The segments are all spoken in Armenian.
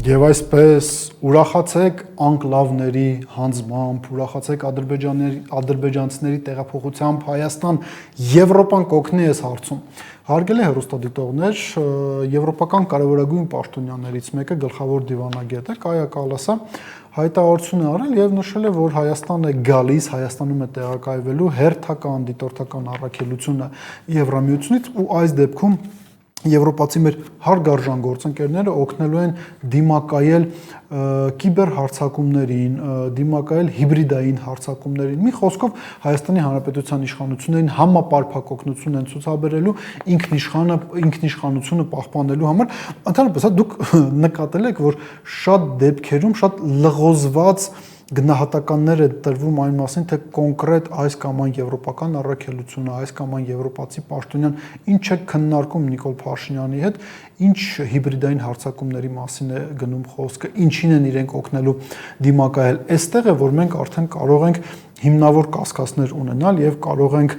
Եվ այսպես ուրախացեք անկլավների հանձնմամբ, ուրախացեք ադրբեջանցիների տեղափոխությամբ Հայաստան Եվրոպան կօգնի այս հարցում։ Հարգելի հեռուստադիտողներ, եվրոպական կարևորագույն պաշտոնյաներից մեկը գլխավոր դիվանագետը Կայա Կալասը հայտարարություն է արել եւ նշել է, որ Հայաստան է գալիս, Հայաստանում է տեղակայվելու հերթական դիտորդական առաքելությունը Եվրամիությունից ու այս դեպքում Եվրոպացի մեր հարգարժան գործընկերները օգնելու են դիմակայել կիբերհարձակումներին, դիմակայել հիբրիդային հարձակումներին։ Մի խոսքով Հայաստանի Հանրապետության իշխանություններին համապարփակ օգնություն են ցուցաբերելու ինքնիշխանությունը պահպանելու համար։ Ընդհանրապես, դուք նկատել եք, որ շատ դեպքերում շատ լղոզված գնահատականներ է տրվում այն մասին, թե կոնկրետ այս կամ այն եվրոպական առաքելությունը, այս կամ այն եվրոպացի պաշտոնյան ինչ է քննարկում Նիկոլ Փաշինյանի հետ, ինչ հիբրիդային հարձակումների մասին է գնում խոսքը, ինչին են իրենք օգնելու դիմակայել։ Այստեղ է, որ մենք արդեն կարող ենք հիմնավոր կասկածներ ունենալ եւ կարող ենք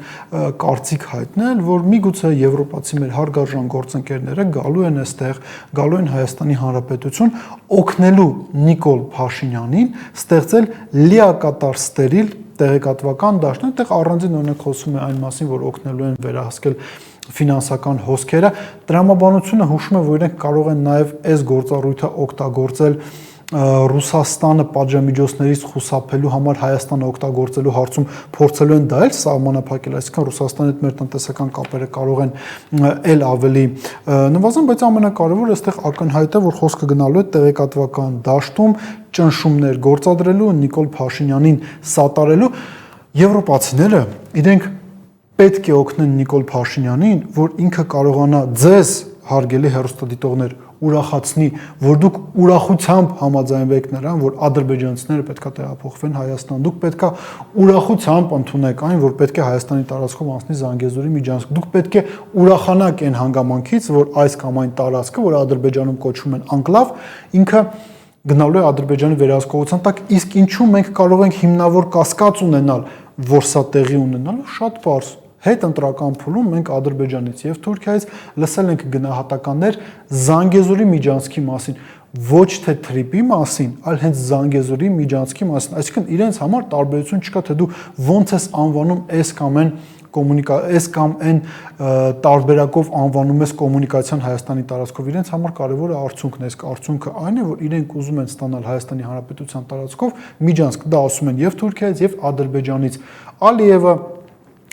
կարծիք հայտնել, որ միգուցե եվրոպացի մեր հարգարժան գործընկերները գալու են այստեղ, գալու են Հայաստանի Հանրապետություն օգնելու Նիկոլ Փաշինյանին ստեղծել լիակատար ստերիլ տեղեկատվական դաշտ, այդտեղ առանձին օրինակ խոսում է այն մասին, որ օգնելու են վերահսկել ֆինանսական հոսքերը, տրամաբանությունը հուշում է, որ իրենք կարող են նաև այս գործառույթը օգտագործել Ռուսաստանը պատժամիջոցներից խուսափելու համար Հայաստանը օգտագործելու հարցում փորձելու են դա էլ սահմանափակել, այսինքն Ռուսաստանի հետ մեր տնտեսական կապերը կարող են էլ ավելի նվազեն, բայց ամենակարևորը այստեղ ակնհայտ է, որ խոսքը գնալու է տեղեկատվական դաշտում ճնշումներ գործադրելու, Նիկոլ Փաշինյանին սատարելու։ Եվրոպացիները իրենք պետք է օգնեն Նիկոլ Փաշինյանին, որ ինքը կարողանա ձեզ, հարգելի հեռուստադիտողներ, ուրախացնի, որ դուք ուրախությամբ համաձայնվեք նրան, որ ադրբեջանցիները պետքա տեղափոխվեն Հայաստան, դուք պետքա ուրախությամբ ընդունեք այն, որ պետք է Հայաստանի տարածքով անցնի Զանգեզուրի միջանցք, դուք պետք է ուրախանաք այն հանգամանքից, որ այս կամ այն տարածքը, որ Ադրբեջանում կոչվում են անկլավ, ինքը գնալու է Ադրբեջանի վերահսկողության տակ, իսկ ինչու մենք կարող ենք հիմնավոր կասկած ունենալ, որ սա տեղի ունենալու, շատ պարզ Հետընտրական փուլում մենք Ադրբեջանից եւ Թուրքիայից լսել ենք գնահատականներ Զանգեզուրի միջանցքի մասին, ոչ թե թրիպի մասին, այլ հենց Զանգեզուրի միջանցքի մասին, այսինքն իրենց համար տարբերություն չկա, թե դու ոնց ես անվանում այս կամ այն այս կամ այն տարբերակով անվանում ես կոմունիկացիան Հայաստանի տարածքով, իրենց համար կարևորը արդյունքն է, իսկ արդյունքը այն է, որ իրենք ուզում են ստանալ Հայաստանի Հանրապետության տարածքով միջանցք, դա ասում են եւ Թուրքիայից եւ Ադրբեջանից։ Ալիևը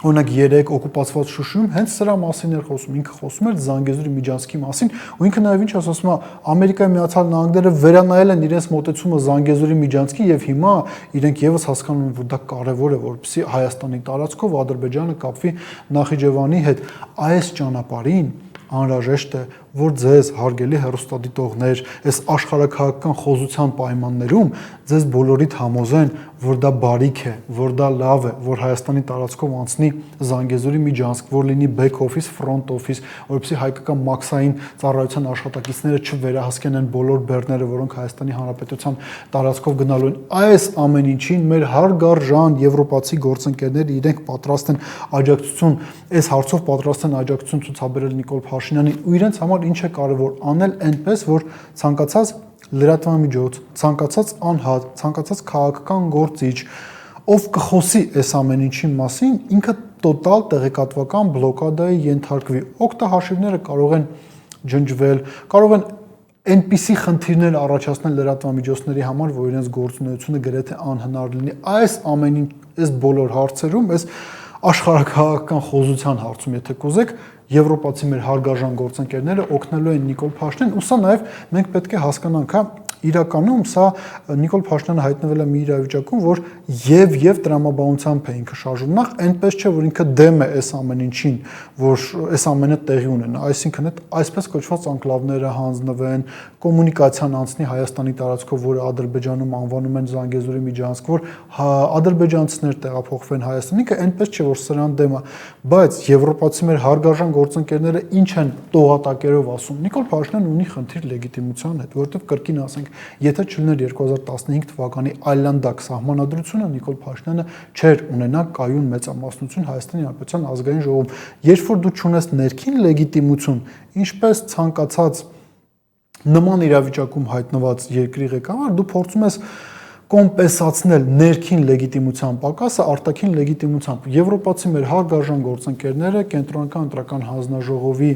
Օրինակ 3 օկուպացված Շուշիում հենց սրա մասին էր խոսում, ինքը խոսում էր Զանգեզուրի միջանցքի մասին, ու ինքը նաև ինչ ասում է, Ամերիկայի Միացյալ Նահանգները վերանայել են իրենց մոտեցումը Զանգեզուրի միջանցքի եւ հիմա իրենք եւս հասկանում են, որ դա կարեւոր է, որպեսզի Հայաստանի տարածքով Ադրբեջանը կապվի Նախիջևանի հետ։ Այս ճանապարհին անհրաժեշտ է, որ ձեզ հարգելի հեռուստադիտողներ, այս աշխարհաքաղաքական խոզության պայմաններում ձեզ բոլորիդ համոզեն, որ դա բարիք է, որ դա լավ է, որ Հայաստանի տարածքով անցնի Զանգեզուրի միջանցք, որ լինի back office, front office, որովհետեւ հայկական մաքսային ծառայության աշխատակիցները չվերահսկեն են բոլոր բեռները, որոնք Հայաստանի Հանրապետության տարածքով գնալու են։ Այս ամեն ինչին մեր հարգարժան եվրոպացի գործընկերները իրենք պատրաստ են աջակցություն, այս հարցով պատրաստ են աջակցություն ցուցաբերել Նիկոլ Փաշինյանին, ու իրենց համար ինչ է կարևոր անել այնպես, որ ցանկացած լրատվամիջոց, ցանկացած անհատ, ցանկացած քաղաքական գործիչ, ով կխոսի այս ամեն ինչի մասին, ինքը տոտալ տեղեկատվական բլոկադայի ենթարկվի։ Օգտահաշիվները կարող են ջնջվել, կարող են այնպիսի խնդիրներ առաջացնել լրատվամիջոցների համար, որ իրենց գործունեությունը գրեթե անհնար լինի։ Այս ամեն ինչ, այս բոլոր հարցերում, այս աշխարհաքաղաքական խոզության հարցում, եթե կուզեք, եվրոպացի մեր հարգարժան գործընկերները օգնելու են Նիկոլ Փաշինյանին, ու սա նաև մենք պետք է հասկանանք, հա, իրականում սա Նիկոլ Փաշինյանը հայտնվել է մի իրավիճակում, որ եւ տրամաբանությամբ է ինքը շարժում, նախ այնպես չէ, որ ինքը դեմ է այս ամեն ինչին, որ այս ամենը տեղի ունենա, այսինքն այդ այսպես կոչված անկլավները հանձնվեն, կոմունիկացիան անցնի Հայաստանի տարածքով, որը Ադրբեջանում անվանում են Զանգեզուրի միջանցք, որ ադրբեջանցիներ տեղափոխվեն Հայաստան, ինքը այնպես չէ, որ սրան դեմ է, բայց եվրոպացի մեր հարգարժան գործընկերները ինչ են տողատակերով ասում, Նիկոլ Փաշինյանն ունի խնդիր լեգիտիմության հետ, որովհետև կրկին ասենք, եթե չլիներ 2015 թվականի այլանդակ սահմանադրությունը, Նիկոլ Փաշինյանը չէր ունենա կայուն մեծամասնություն Հայաստանի Հանրապետության ազգային ժողովում։ Երբ որ դու չունես ներքին լեգիտիմություն, ինչպես ցանկացած նման իրավիճակում հայտնված երկրի ղեկավար, դու փորձում ես կոմպենսացնել ներքին լեգիտիմության պակասը արտաքին լեգիտիմությամբ։ Եվրոպացի մեր հարգարժան գործընկերները կենտրոնական ընտրական հանձնաժողովի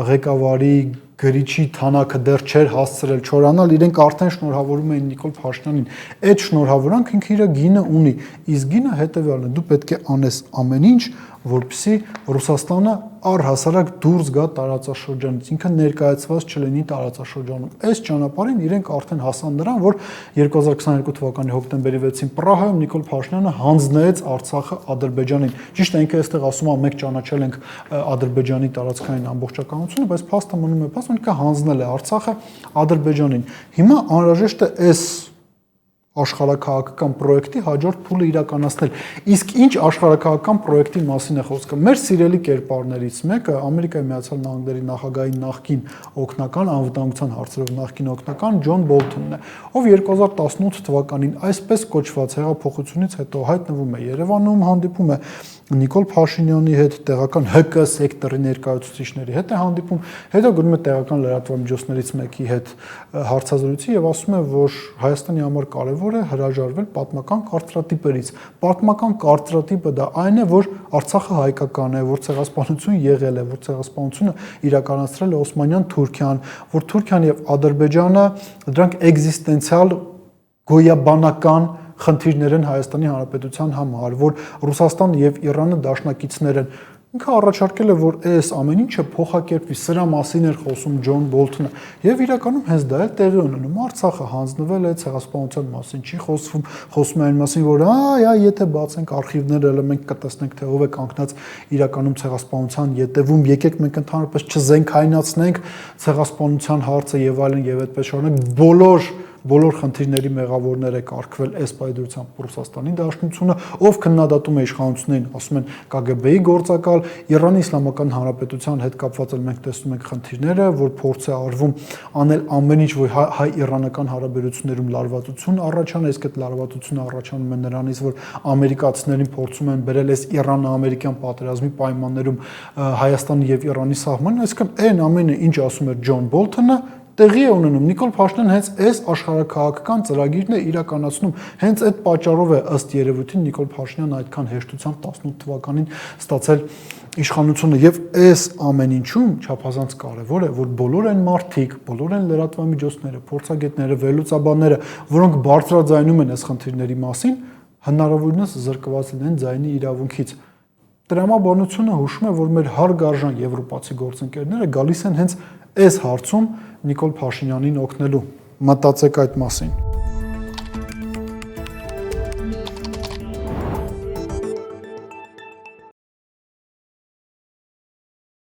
ղեկավարի գրիչի թանակը դեռ չէր հասցրել չորանալ, իրենք արդեն շնորհավորում էին Նիկոլ Փաշինյանին։ Այդ շնորհավորանքը ինքը իր գինը ունի, իսկ գինը հետևյալն է՝ դու պետք է անես ամեն ինչ, որպեսզի Ռուսաստանը առհասարակ դուրս գա տարածաշրջանից, ինքը ներկայացված չլինի տարածաշրջանում։ Այս ճանապարհին իրենք արդեն հասան նրան, որ 2022 թվականի հոկտեմբերի 6-ին Պրահայում Նիկոլ Փաշինյանը հանձնեց Արցախը Ադրբեջանին։ Ճիշտ է, ինքը այստեղ ասում է, մենք ճանաչել ենք Ադրբեջանի տարածքային ամբողջականությունը, բայց փաստը մնում է փաստ, ինքը հանձնել է Արցախը Ադրբեջանին։ Հիմա անհրաժեշտ է այս աշխարհաքաղաքական պրոյեկտի հաջորդ փուլը իրականացնել։ Իսկ ինչ աշխարհաքաղաքական պրոյեկտի մասին է խոսքը։ Մեր սիրելի կերպարներից մեկը Ամերիկայի Միացյալ Նահանգների նախագահի նախկին օգնական, անվտանգության հարցերով նախկին օգնական Ջոն Բոլթոնն է, ով 2018 թվականին այսպես կոչված հեղափոխությունից հետո հայտնվում է Երևանում, հանդիպում է Նիկոլ Փաշինյանի հետ, տեղական ՀԿ սեկտորի ներկայացուցիչների հետ է հանդիպում, հետո գնում է տեղական լրատվամիջոցներից մեկի հետ հարցազրույցի եւ ասում է, որ Հայաստանի համար կարևոր է հրաժարվել պատմական կարծրատիպերից։ Պատմական կարծրատիպը դա այն է, որ Արցախը հայկական է, որ ցեղասպանություն եղել է, որ ցեղասպանությունը իրականացրել է Օսմանյան Թուրքիան, որ Թուրքիան եւ Ադրբեջանը դրանք էգզիստենցիալ գոյաբանական խնդիրներ են Հայաստանի Հանրապետության համար, որ Ռուսաստանը եւ Իրանը դաշնակիցներ են։ Ինքը առաջարկել է, որ այս ամեն ինչը փոխակերպվի, սրա մասին էր խոսում Ջոն Բոլթոնը, եւ իրականում հենց դա է տեղի ունենում։ Արցախը հանձնվել է, ցեղասպանության մասին չի խոսվում, խոսում է այն մասին, որ եթե բացենք արխիվները, մենք կտեսնենք, թե ով է կանգնած իրականում ցեղասպանության ետևում, եկեք մենք ընդհանրապես չզենքայնացնենք ցեղասպանության հարցը եւ այլն եւ այդպես շարունակ բոլոր խնդիրների մեղավորներ է կարգվել այս պայդրությամբ Ռուսաստանի Դաշնությունը, ով քննադատում է իշխանություններին, ասում են ԿԳԲ-ի գործակալ, Իրանի Իսլամական Հանրապետության հետ կապված էլ մենք տեսնում ենք խնդիրները, որ փորձ է արվում անել ամեն ինչ, որ հայ-իրանական հարաբերություններում լարվածություն առաջանա, իսկ այդ լարվածությունը առաջանում է նրանից, որ ամերիկացիներին փորձում են բերել այս Իրան-ամերիկյան պատերազմի պայմաններում Հայաստանի եւ Իրանի սահմանին, այսինքն այն ամենը, ինչ ասում էր Ջոն Բոլթոնը, տեղի է ունենում։ Նիկոլ Փաշինյանը հենց այս աշխարհաքաղաքական ծրագիրն է իրականացնում։ Հենց այդ պատճառով է ըստ երևույթին Նիկոլ Փաշինյանը այդքան հեշտությամբ 18 թվականին ստացել իշխանությունը եւ այս ամեն ինչում չափազանց կարեւոր է, որ բոլոր այն մարդիկ, բոլոր այն լրատվամիջոցները, փորձագետները, վերլուծաբանները, որոնք բարձրաձայնում են այս խնդիրների մասին, հնարավորինս զրկված լինեն ձայնի իրավունքից։ Տրամաբանությունը հուշում է, որ մեր հարգարժան եվրոպացի գործընկերները գալիս են հենց այս հարցում Նիկոլ Փաշինյանին օգնելու։ Մտածեք այդ մասին։